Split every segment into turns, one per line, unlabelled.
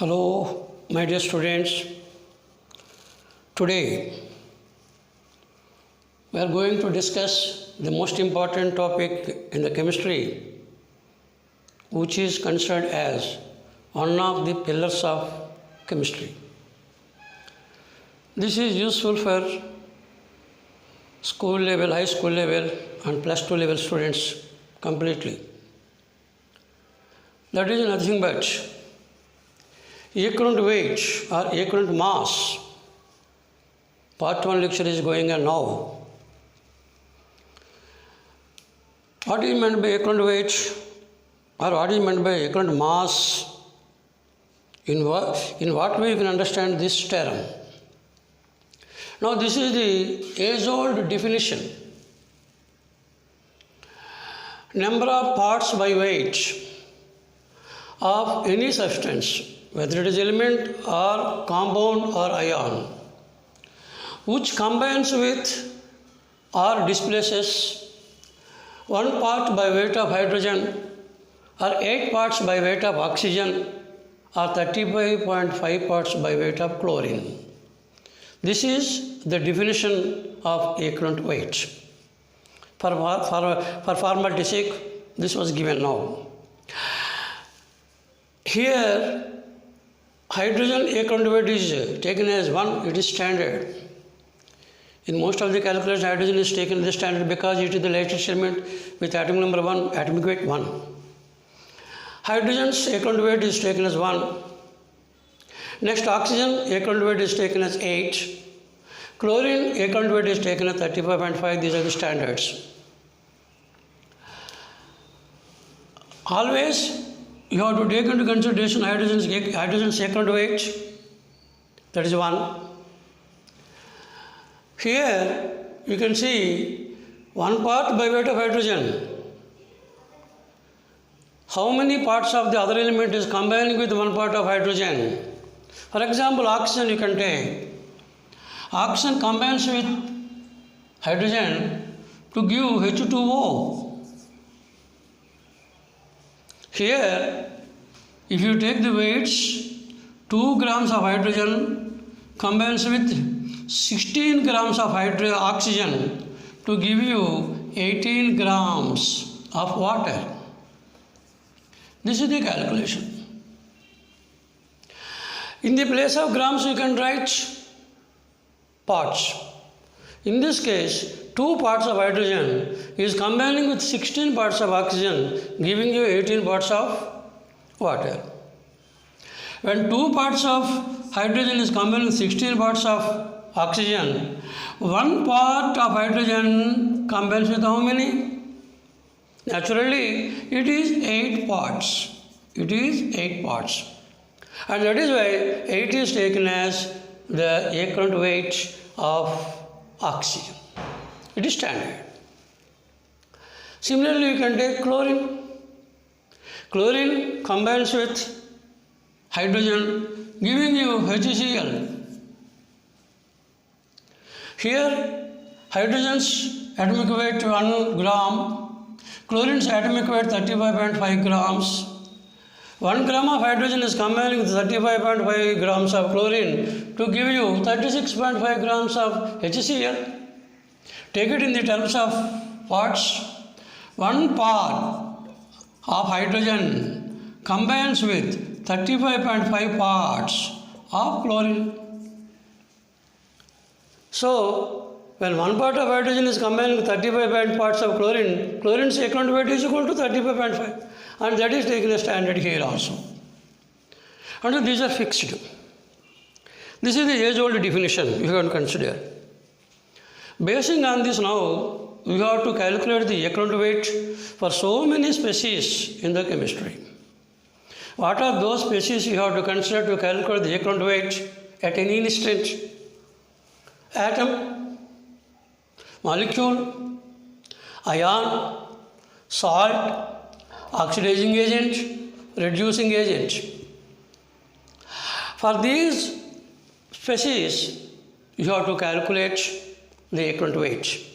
Hello, my dear students. Today we are going to discuss the most important topic in the chemistry, which is considered as one of the pillars of chemistry. This is useful for school level, high school level, and plus 2 level students completely. That is nothing but equivalent weight or equivalent mass. Part 1 lecture is going on now. What is meant by equivalent weight or what is meant by equivalent mass? In what way you can understand this term? Now this is the age-old definition. Number of parts by weight of any substance, whether it is element or compound or ion, which combines with or displaces 1 part by weight of hydrogen or 8 parts by weight of oxygen or 35.5 parts by weight of chlorine. This is the definition of equivalent weight. For formality's sake, this was given now. Here, hydrogen equivalent weight is taken as 1, it is standard. In most of the calculations, hydrogen is taken as the standard because it is the latest element with atomic number 1, atomic weight 1. Hydrogen's equivalent weight is taken as 1. Next, oxygen equivalent weight is taken as 8. Chlorine equivalent weight is taken as 35.5. These are the standards. Always, you have to take into consideration hydrogen's equivalent weight, that is 1. Here, you can see 1 part by weight of hydrogen. How many parts of the other element is combining with 1 part of hydrogen? For example, oxygen you can take. Oxygen combines with hydrogen to give H2O. Here, if you take the weights, 2 grams of hydrogen combines with 16 grams of oxygen to give you 18 grams of water. This is the calculation. In the place of grams, you can write parts. In this case, 2 parts of hydrogen is combining with 16 parts of oxygen, giving you 18 parts of water. When 2 parts of hydrogen is combined with 16 parts of oxygen, 1 part of hydrogen combines with how many? Naturally, it is 8 parts. It is 8 parts. And that is why 8 is taken as the equivalent weight of oxygen. It is standard. Similarly, you can take chlorine. Chlorine combines with hydrogen, giving you HCl. Here, hydrogen's atomic weight 1 gram, chlorine's atomic weight 35.5 grams. 1 gram of hydrogen is combining with 35.5 grams of chlorine to give you 36.5 grams of HCl. Take it in the terms of parts. 1 part of hydrogen combines with 35.5 parts of chlorine. So, when 1 part of hydrogen is combined with 35 parts of chlorine, chlorine's equivalent weight is equal to 35.5. And that is taken as standard here also. And these are fixed. This is the age-old definition you have to consider. Basing on this now, we have to calculate the equivalent weight for so many species in the chemistry. What are those species you have to consider to calculate the equivalent weight at any instant? Atom, molecule, ion, salt, oxidizing agent, reducing agent. For these species, you have to calculate the equivalent weight.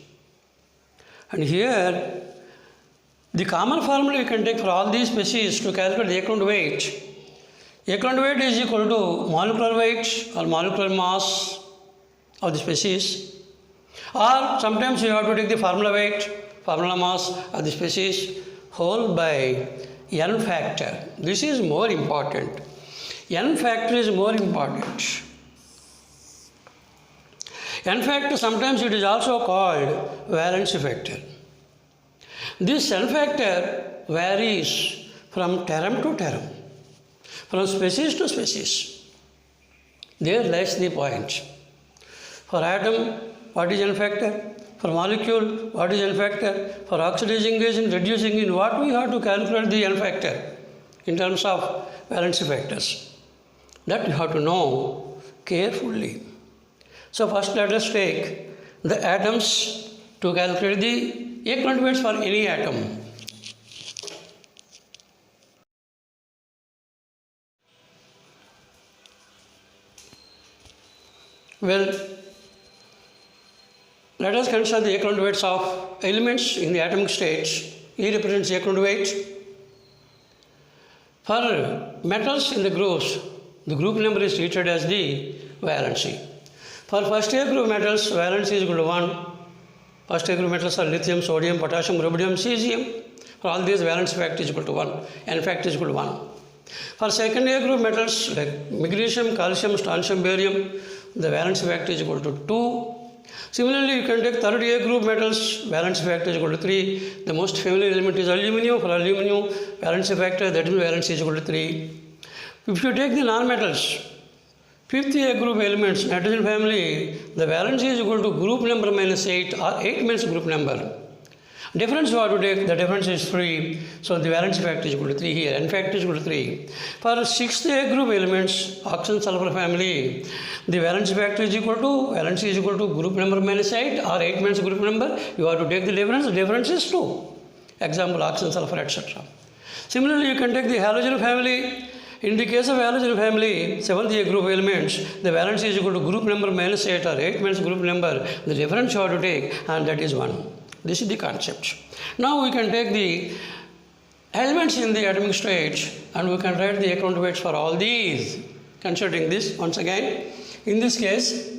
And here, the common formula you can take for all these species to calculate the equivalent weight Equivalent weight is equal to molecular weight or molecular mass of the species, or sometimes you have to take the formula weight, formula mass of the species whole by n factor. This is more important. N factor is more important. N factor, sometimes it is also called valency factor. This n factor varies from term to term, from species to species. There lies the point. For atom, what is n factor? For molecule, what is n factor? For oxidizing agent, reducing agent, what we have to calculate the n factor in terms of valency factors? That you have to know carefully. So first let us take the atoms to calculate the equivalent weights for any atom. Well, let us consider the equivalent weights of elements in the atomic state. E represents equivalent weight. For metals in the groups, the group number is treated as the valency. For first year group metals, valency is equal to 1. First year group metals are lithium, sodium, potassium, rubidium, cesium. For all these, valency factor is equal to 1. N factor is equal to 1. For second year group metals like magnesium, calcium, strontium, barium, the valency factor is equal to 2. Similarly, you can take third year group metals, valency factor is equal to 3. The most familiar element is aluminum. For aluminum, valency factor, that is valency is equal to 3. If you take the non-metals, fifth year group elements, nitrogen family, the valency is equal to group number minus 8, or 8 means group number. Difference you have to take, the difference is 3. So the valency factor is equal to 3 here, N factor is equal to 3. For sixth year group elements, oxygen sulfur family, the valency factor is equal to group number minus 8, or 8 means group number. You have to take the difference is 2. Example, oxygen sulfur, etc. Similarly, you can take the halogen family. In the case of halogen family, 7th year group elements, the valency is equal to group number minus 8, or 8 means group number. The difference you have to take, and that is 1. This is the concept. Now we can take the elements in the atomic state, and we can write the equivalent weights for all these. Considering this once again, in this case,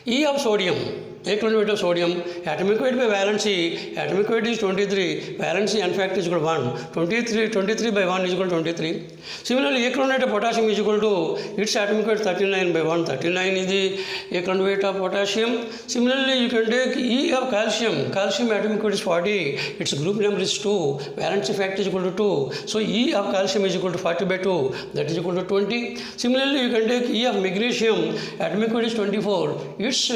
E of sodium, equivalent weight of sodium, atomic weight by valency, atomic weight is 23, valency N factor is equal to 1, 23 by 1 is equal to 23. Similarly, equivalent weight of potassium is equal to its atomic weight 39 by 1, 39 is the equivalent weight of potassium. Similarly, you can take E of calcium, calcium atomic weight is 40, its group number is 2, valency factor is equal to 2, so E of calcium is equal to 40 by 2, that is equal to 20. Similarly, you can take E of magnesium, atomic weight is 24, its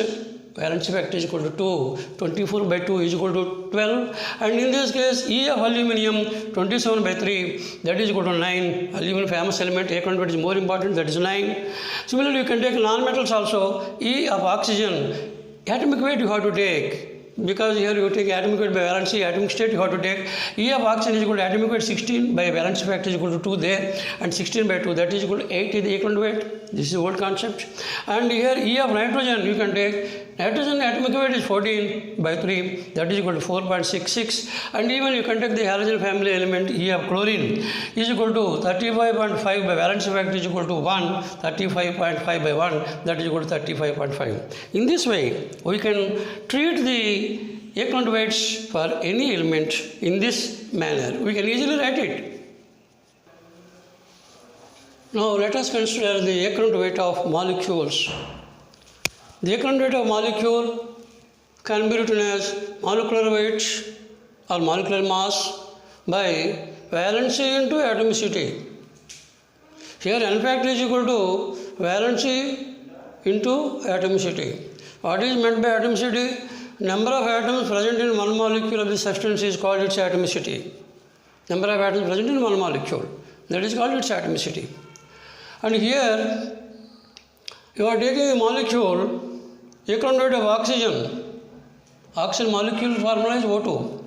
valency factor is equal to 2, 24 by 2 is equal to 12, and in this case E of aluminium 27 by 3, that is equal to 9. Aluminum famous element, equivalent weight is more important, that is 9. Similarly, you can take non-metals also. E of oxygen, atomic weight you have to take, because here you take atomic weight by valency, atomic state you have to take. E of oxygen is equal to atomic weight 16 by valency factor is equal to 2 there, and 16 by 2, that is equal to 8 is the equivalent weight. This is the old concept. And here E of nitrogen you can take, nitrogen atomic weight is 14 by 3, that is equal to 4.66, and even you can take the halogen family element E of chlorine is equal to 35.5 by valency factor is equal to 1, 35.5 by 1, that is equal to 35.5. In this way, we can treat the equivalent weights for any element in this manner. We can easily write it. Now let us consider the equivalent weight of molecules. The equivalent weight of molecule can be written as molecular weight or molecular mass by valency into atomicity. Here N factor is equal to valency into atomicity. What is meant by atomicity? Number of atoms present in one molecule of the substance is called its atomicity. Number of atoms present in one molecule, that is called its atomicity. And here you are taking a molecule, equivalent weight of oxygen. Oxygen molecule formula is O2.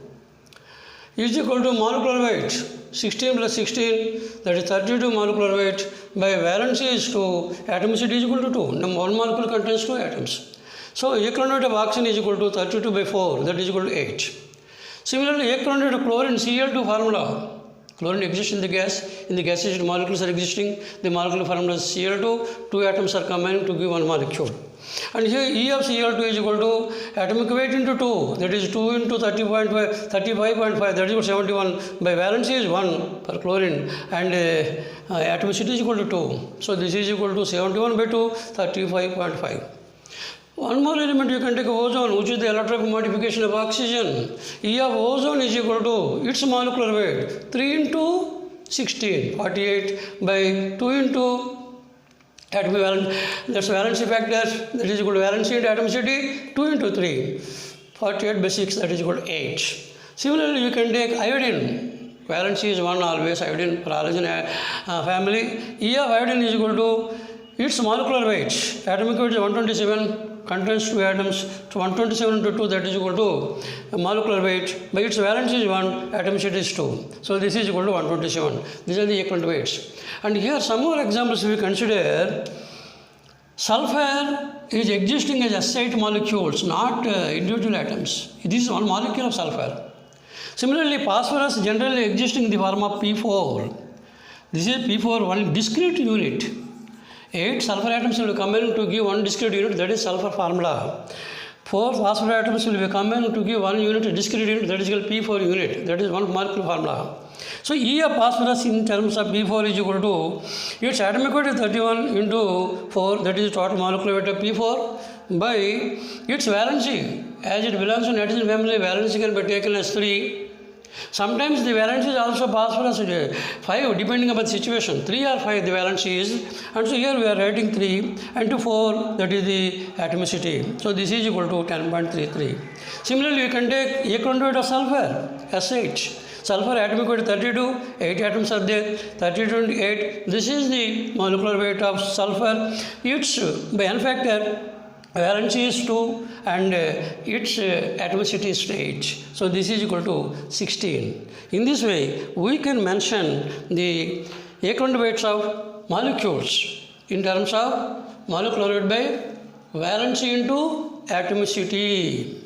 Is equal to molecular weight 16 plus 16, that is 32 molecular weight by valency is 2, atomicity is equal to 2. Now one molecule contains 2 atoms. So equivalent weight of oxygen is equal to 32 by 4, that is equal to 8. Similarly, equivalent weight of chlorine, Cl2 formula, Chlorine exists in the gaseous molecules are existing, the molecular formula is Cl2, two atoms are combining to give one molecule. And here E of Cl2 is equal to atomic weight into 2, that is 2 into 35.5, that is 71, by valency is 1 for chlorine, and atomicity is equal to 2. So this is equal to 71 by 2, 35.5. One more element you can take ozone, which is the allotropic modification of oxygen. E of ozone is equal to its molecular weight 3 into 16, 48 by 2 into atomic valence, that's valency factor, that is equal to valency into atomicity, 2 into 3, 48 by 6, that is equal to 8. Similarly, you can take iodine. Valency is 1 always, iodine for halogen family. E of iodine is equal to its molecular weight. Atomic weight is 127, contains 2 atoms, so 127 into 2, that is equal to molecular weight. By its valency is 1, atomicity is 2. So this is equal to 127. These are the equivalent weights. And here some more examples we consider. Sulfur is existing as S8 molecules, not individual atoms. This is one molecule of sulfur. Similarly, phosphorus generally existing in the form of P4. This is P4, one discrete unit. 8 sulfur atoms will be combined to give one discrete unit, that is sulfur formula. 4 phosphor atoms will be combined to give one unit, discrete unit, that is called P4 unit, that is one molecular formula. So E of phosphorus in terms of P4 is equal to its atomic weight is 31 into 4, that is total molecular weight of P4, by its valency. As it belongs to nitrogen family, valency can be taken as 3. Sometimes the valency is also phosphorus 5, depending upon the situation. 3 or 5 the valency is, and so here we are writing 3 and to 4, that is the atomicity. So this is equal to 10.33. Similarly, you can take equivalent weight of sulfur, SH. Sulfur atomic weight 32, 8 atoms are there, 32 and 8. This is the molecular weight of sulfur. Its by N factor, valency is 2 and its atomicity is 8. So this is equal to 16. In this way, we can mention the equivalent weights of molecules in terms of molecular weight by valency into atomicity.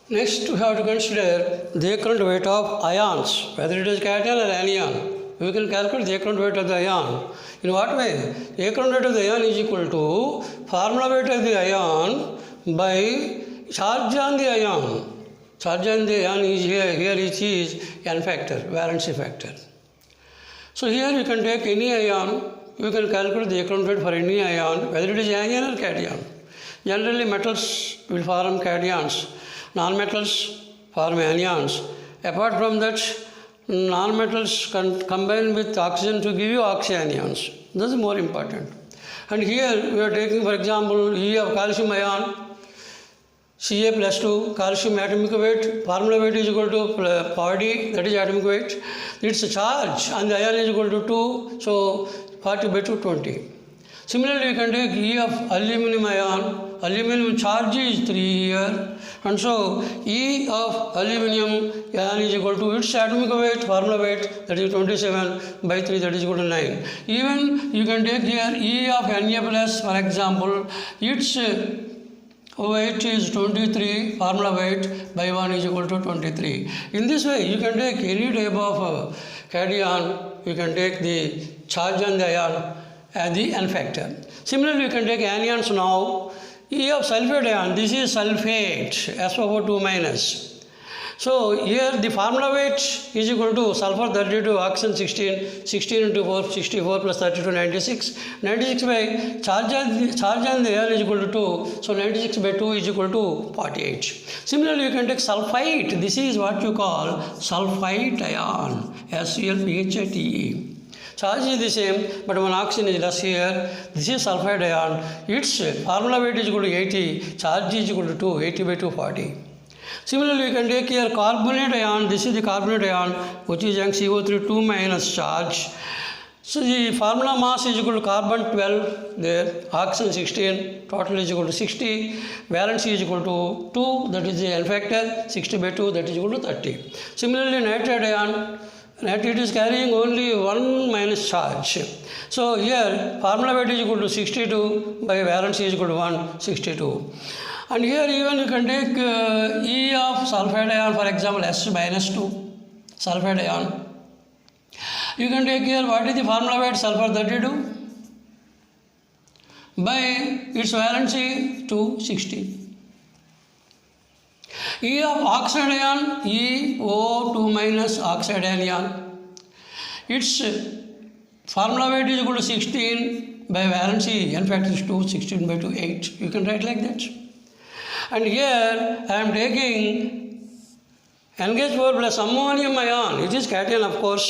Next, we have to consider the equivalent weight of ions, whether it is cation or anion. We can calculate the equivalent weight of the ion. In what way? The equivalent weight of the ion is equal to formula weight of the ion by charge on the ion. Charge on the ion is here it is N factor, valency factor. So here you can take any ion, you can calculate the equivalent weight for any ion, whether it is anion or cation. Generally, metals will form cations, non-metals form anions. Apart from that, non-metals combine with oxygen to give you oxyanions. This is more important. And here we are taking, for example, E of calcium ion, Ca plus 2, calcium atomic weight, formula weight is equal to 40, that is atomic weight. Its charge on the ion is equal to 2, so 40 by 2, 20. Similarly, we can take E of aluminum ion. Aluminum charge is 3 here, and so E of aluminum ion is equal to its atomic weight, formula weight, that is 27 by 3, that is equal to 9. Even you can take here E of Na plus, for example, its weight is 23, formula weight by 1 is equal to 23. In this way, you can take any type of cation, you can take the charge on the ion as the N factor. Similarly, you can take anions now. E of sulfate ion, this is sulfate, SO2 minus. So here the formula weight is equal to sulfur 32, oxygen 16, 16 into 4, 64 plus 32, 96. 96 by charge on the ion is equal to 2, so 96 by 2 is equal to 48. Similarly, you can take sulfite, this is what you call sulfite ion, SULPHITE. Charge is the same, but one oxygen is less here. This is sulfide ion. Its formula weight is equal to 80, charge is equal to 2, 80 by 2, 40. Similarly, you can take here carbonate ion. This is the carbonate ion, which is young CO3 2 minus charge. So the formula mass is equal to carbon 12 there, oxygen 16, total is equal to 60, valency is equal to 2, that is the N factor, 60 by 2, that is equal to 30. Similarly, nitrate ion, nitrate is carrying only 1 minus charge. So here formula weight is equal to 62 by valency is equal to 1, 62. And here even you can take E of sulfide ion, for example, S minus 2, sulfide ion. You can take here, what is the formula weight sulfur 32? By its valency 216. E of oxide ion, EO2 minus oxide ion. Its formula weight is equal to 16 by valency, n factor is 2, 16 by 2, 8. You can write like that. And here I am taking NH4 plus ammonium ion. It is cation, of course,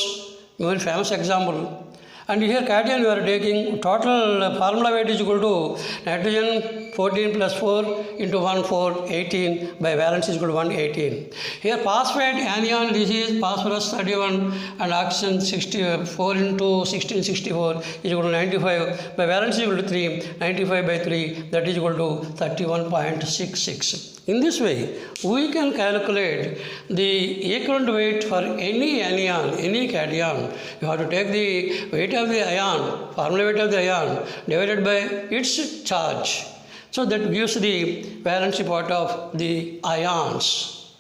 very famous example. And here cation you are taking, total formula weight is equal to nitrogen 14 plus 4 into 1, 4, 18 by valence is equal to 1, 18. Here phosphate anion, this is phosphorus 31 and oxygen 64 into 16, 64 is equal to 95 by valence is equal to 3, 95 by 3 that is equal to 31.66. In this way, we can calculate the equivalent weight for any anion, any cation. You have to take the weight of the ion, formula weight of the ion, divided by its charge. So that gives the valency part of the ions.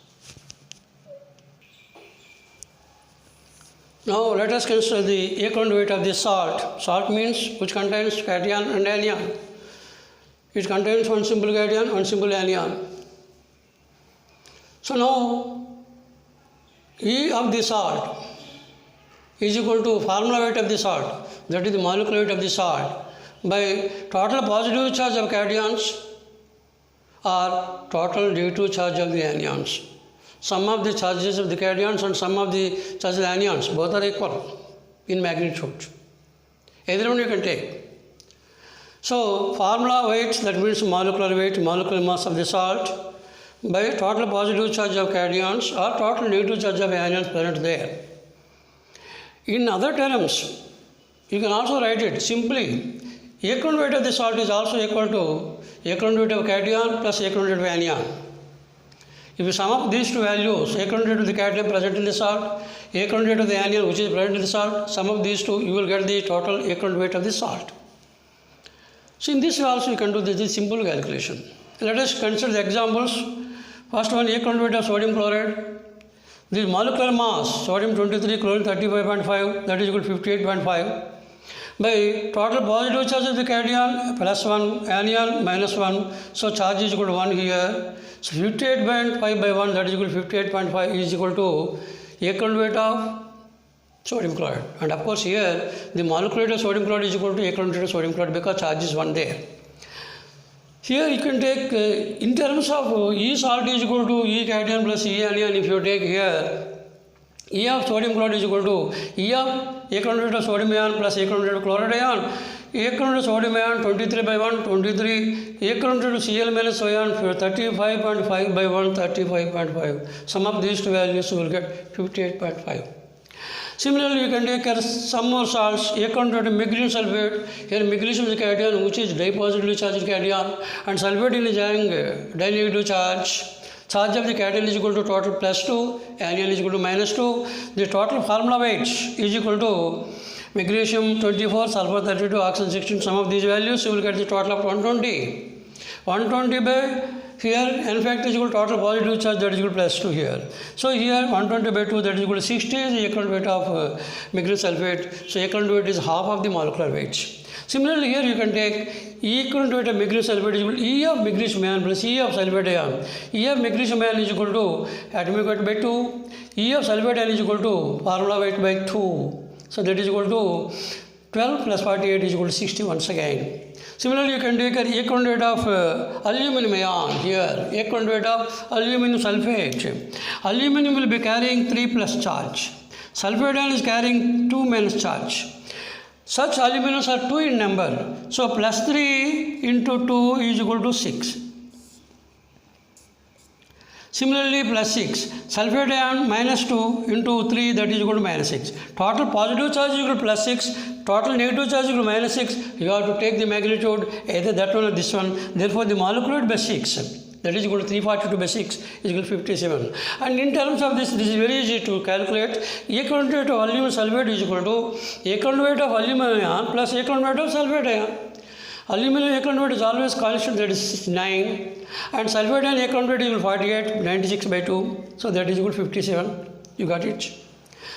Now let us consider the equivalent weight of the salt. Salt means which contains cation and anion. It contains one simple cation, one simple anion. So now, E of the salt is equal to formula weight of the salt, that is the molecular weight of the salt, by total positive charge of cations or total negative charge of the anions. Sum of the charges of the cations and sum of the charges of the anions, both are equal in magnitude. Either one you can take. So, formula weight, that means molecular weight, molecular mass of the salt, by total positive charge of cations or total negative charge of anions present there. In other terms, you can also write it simply. Equivalent weight of the salt is also equal to equivalent weight of cation plus equivalent weight of anion. If you sum up these two values, equivalent weight of the cation present in the salt, equivalent weight of the anion which is present in the salt, sum up these two, you will get the total equivalent weight of the salt. So in this way also you can do this simple calculation. Let us consider the examples. First one, equivalent weight of sodium chloride. The molecular mass, sodium 23, chlorine 35.5, that is equal to 58.5. By total positive charge of the cation, plus 1, anion, minus 1. So charge is equal to 1 here. So 58.5 by 1, that is equal to 58.5 is equal to equivalent weight of sodium chloride. And of course here, the molecular weight of sodium chloride is equal to equivalent weight of sodium chloride because charge is 1 there. Here you can take, in terms of E salt is equal to E cation plus E anion. If you take here, E of sodium chloride is equal to E of equivalent weight of sodium ion plus equivalent weight of chloride ion. Equivalent weight of sodium ion 23 by 1, 23. Equivalent weight of Cl minus ion 35.5 by 1, 35.5. Sum of these two values you will get 58.5. Similarly, you can take some more salts, equivalent weight of magnesium sulfate. Here magnesium is a cation which is positively charged cation and sulfate is having negative charge. Charge of the cation is equal to total plus 2, anion is equal to minus 2. The total formula weight is equal to magnesium 24, sulfur 32, oxygen 16. Sum of these values you will get the total of 120. 120 by here n factor is equal to total positive charge, that is equal to plus 2 here. So here 120 by 2, that is equal to 60 is the equivalent weight of magnesium sulfate. So equivalent weight is half of the molecular weight. Similarly here you can take equivalent weight of magnesium sulfate is equal to E of magnesium ion plus E of sulfate ion. E of magnesium ion is equal to atomic weight by 2. E of sulfate ion is equal to formula weight by 2. So that is equal to 12 plus 48 is equal to 60 once again. Similarly, you can take an equivalent weight of aluminum ion here, equivalent weight of aluminum sulfate. Aluminum will be carrying 3 plus charge. Sulfate ion is carrying 2 minus charge. Such aluminums are 2 in number. So plus 3 into 2 is equal to 6. Similarly, plus 6. Sulfate ion minus 2 into 3, that is equal to minus 6. Total positive charge is equal to plus 6. Total negative charge is equal to minus 6. You have to take the magnitude, either that one or this one. Therefore, the molecular weight by 6, that is equal to 342 by 6 is equal to 57. And in terms of this is very easy to calculate. Equivalent weight of aluminum sulfate is equal to equivalent weight of aluminum ion plus equivalent weight of sulfate ion. Aluminum electron weight is always constant, that is 9. And sulfate ion electron weight is equal to 48, 96 by 2. So that is equal to 57. You got it?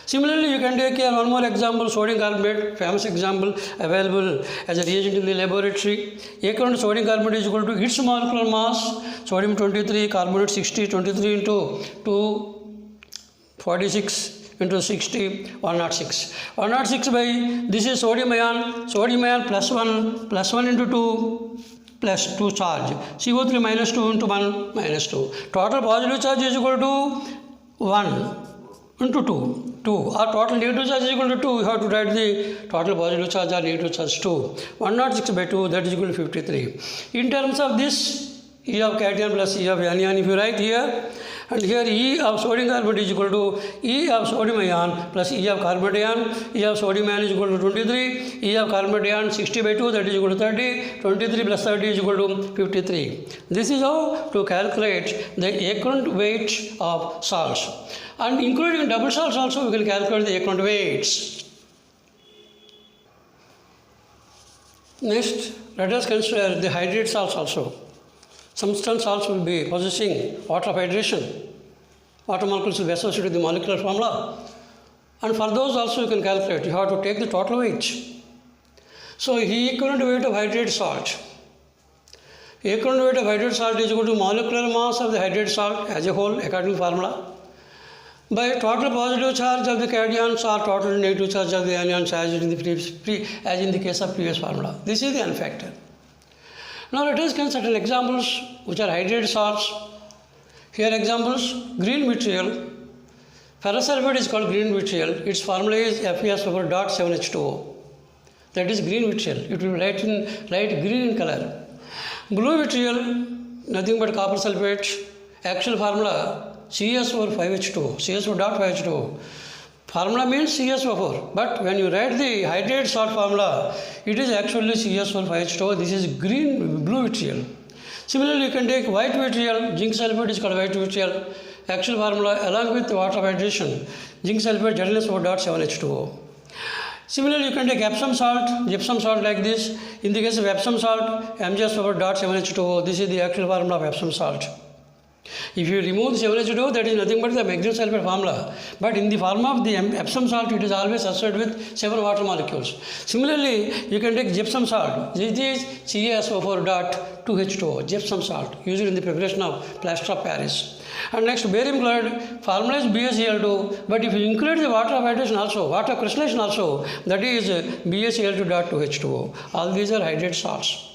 Similarly, you can take here one more example, sodium carbonate, famous example available as a reagent in the laboratory. Electron sodium carbonate is equal to its molecular mass, sodium 23, carbonate 60, 23 into 2, 46 into 60, 106. 106 by, this is sodium ion plus 1 into 2, plus 2 charge. CO3 minus 2 into 1 minus 2. Total positive charge is equal to 1 into 2, or total negative charge is equal to 2. You have to write the total positive charge or negative charge 2. 106 by 2, that is equal to 53. In terms of this, E of cation plus E of anion, if you write here, and here E of sodium carbonate is equal to E of sodium ion plus E of carbonate ion. E of sodium ion is equal to 23, E of carbonate ion 60 by 2, that is equal to 30, 23 plus 30 is equal to 53. This is how to calculate the electron weight of salts. And including double salts also, we can calculate the electron weights. Next, let us consider the hydrated salts also. Some salts will be possessing water of hydration. Water molecules will be associated with the molecular formula. And for those also you can calculate. You have to take the total weight. So, equivalent weight of hydrated salt. Equivalent weight of hydrated salt is equal to molecular mass of the hydrated salt as a whole according to formula, by total positive charge of the cations or total negative charge of the anions as in the case of previous formula. This is the N factor. Now let us consider certain examples which are hydrated salts. Here examples: green material. Ferrous sulfate is called green material. Its formula is FeS/7H2O. That is green material. It will be light green in color. Blue material, nothing but copper sulfate. Actual formula CS4 CS4.5H2O. Formula means CSO4, but when you write the hydrated salt formula, it is actually CS4 This is blue vitriol. Similarly, you can take white vitriol. Zinc sulfate is called white vitriol. Actual formula along with water hydration, zinc sulfate ZnS4.7H2O. Similarly, you can take gypsum salt like this. In the case of Epsom salt, MgS4.7H2O. This is the actual formula of Epsom salt. If you remove the 7H2O, that is nothing but the magnesium sulfate formula. But in the form of the Epsom salt, it is always associated with 7 water molecules. Similarly, you can take gypsum salt. This is CaSO4.2H2O, gypsum salt, used in the preparation of plaster of Paris. And next, barium chloride, formula is BaCl2, but if you include the water of hydration also, water crystallization also, that is BaCl2.2H2O. All these are hydrated salts.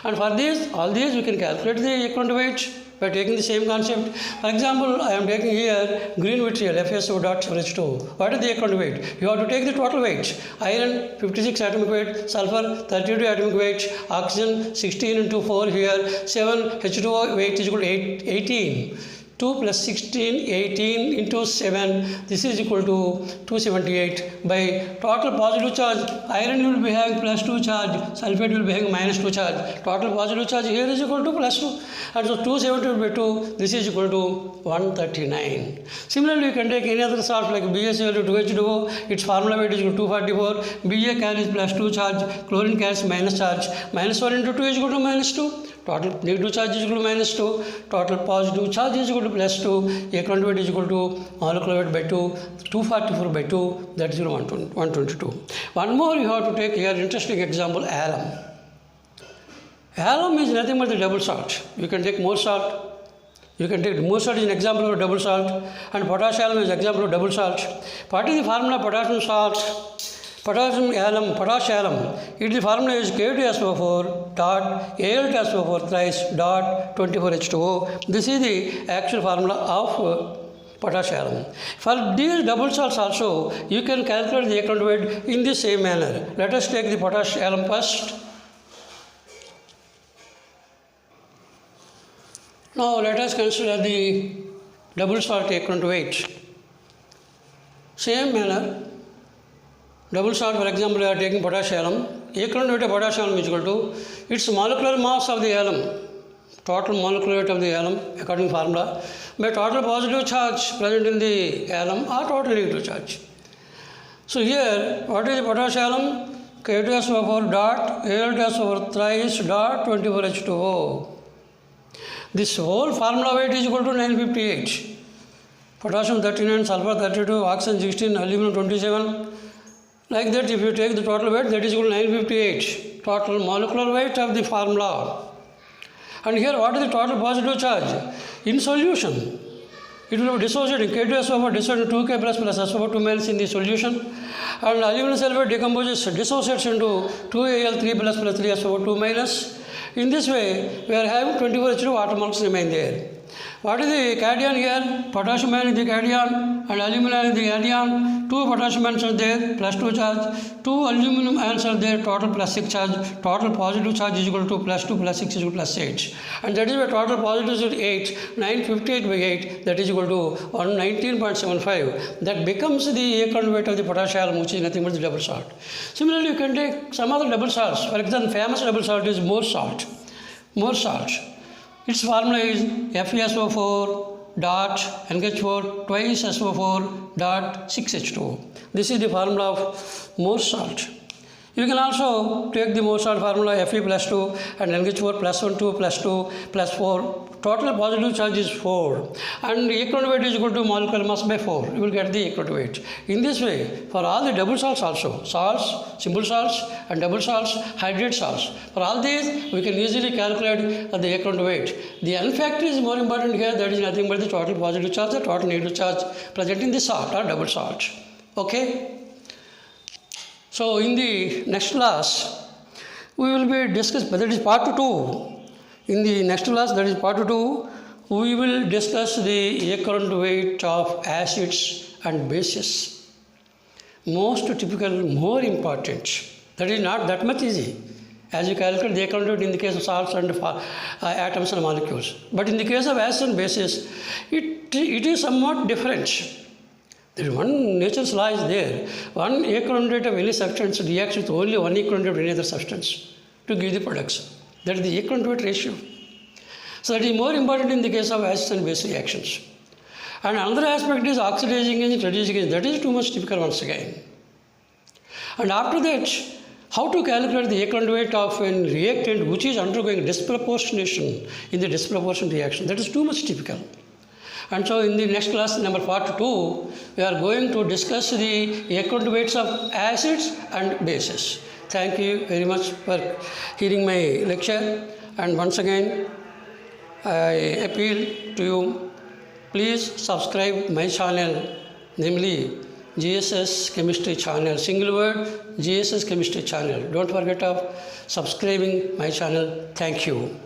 And for these, all these we can calculate the electron weight by taking the same concept. For example, I am taking here green vitriol FeSO.7H2O. What is the electron weight? You have to take the total weight. Iron 56 atomic weight, sulfur 32 atomic weight, oxygen 16 into 4 here, 7 H2O weight is equal to 18. 2 plus 16, 18 into 7, this is equal to 278. By total positive charge, iron will be having plus 2 charge, sulfate will be having minus 2 charge. Total positive charge here is equal to plus 2. And so 270 by 2, this is equal to 139. Similarly, you can take any other salt like BaCl2H2O, its formula weight is equal to 244. Ba carries plus 2 charge, chlorine carries minus charge. Minus 1 into 2 is equal to minus 2. Total negative charge is equal to minus 2. Total positive charge is equal to plus 2. Electron weight is equal to molecular weight by 2. 244 by 2, that is 122. One more you have to take here, interesting example, alum. Alum is nothing but the double salt. You can take more salt. You can take more salt is an example of double salt. And potash alum is an example of double salt. What is the formula potassium salt? Potash alum, its the formula is K2SO4 dot Al2SO4 thrice dot 24H2O. This is the actual formula of potash alum. For these double salts also, you can calculate the electron weight in the same manner. Let us take the potash alum first. Now let us consider the double salt electron weight. Same manner. Double salt, for example, we are taking potash alum. Electron weight of potash alum is equal to its molecular mass of the alum, total molecular weight of the alum according to formula, by total positive charge present in the alum or total negative charge. So here, what is the potash alum? K2SO4 dot Al2SO4 thrice dot 24H2O. This whole formula weight is equal to 958. Potassium 39, sulfur 32, oxygen 16, aluminum 27. Like that, if you take the total weight, that is equal to 958. Total molecular weight of the formula. And here, what is the total positive charge? In solution, it will be dissociating. K2SO4 dissociating 2K plus SO4 2 minus in the solution. And aluminum sulfate decomposes, dissociates into 2Al3 plus 3SO4 2 minus. In this way, we are having 24H2 water molecules remain there. What is the cation here? Potassium ion is the cation and aluminum ion is the cation. 2 potassium ions are there, plus 2 charge. 2 aluminum ions are there, total plus 6 charge. Total positive charge is equal to plus 2 plus 6 is equal to plus 8. And that is why total positive is 8. 958 by 8, that is equal to 119.75. That becomes the electron weight of the potassium, which is nothing but the double salt. Similarly, you can take some other double salts. For example, famous double salt is more salt. More salt. Its formula is FeSO4 dot NH4 twice SO4 dot 6H2O. This is the formula of more salt. You can also take the more salt formula Fe plus 2 and NH4 plus 1, 2 plus 2 plus 4. Total positive charge is 4. And electron weight is equal to molecular mass by 4. You will get the electron weight. In this way, for all the double salts also, salts, simple salts and double salts, hydrate salts. For all these, we can easily calculate the electron weight. The N factor is more important here. That is nothing but the total positive charge or total negative charge present in the salt or double salt. Okay? So, in the next class, we will be discussing, that is part 2. In the next class, that is part 2, we will discuss the electron weight of acids and bases. Most typical, more important. That is not that much easy, as you calculate the electron weight in the case of salts and atoms and molecules. But in the case of acids and bases, it is somewhat different. There is one nature's law is there. One electron weight of any substance reacts with only one electron weight of any other substance to give the products. That is the electron weight ratio. So that is more important in the case of acids and base reactions. And another aspect is oxidizing agent, reducing agent. That is too much typical once again. And after that, how to calculate the electron weight of a reactant which is undergoing disproportionation in the disproportion reaction. That is too much typical. And so in the next class, number part 2, we are going to discuss the electron weights of acids and bases. Thank you very much for hearing my lecture. And once again, I appeal to you, please subscribe my channel, namely GSS Chemistry channel. Single word, GSS Chemistry channel. Don't forget of subscribing my channel. Thank you.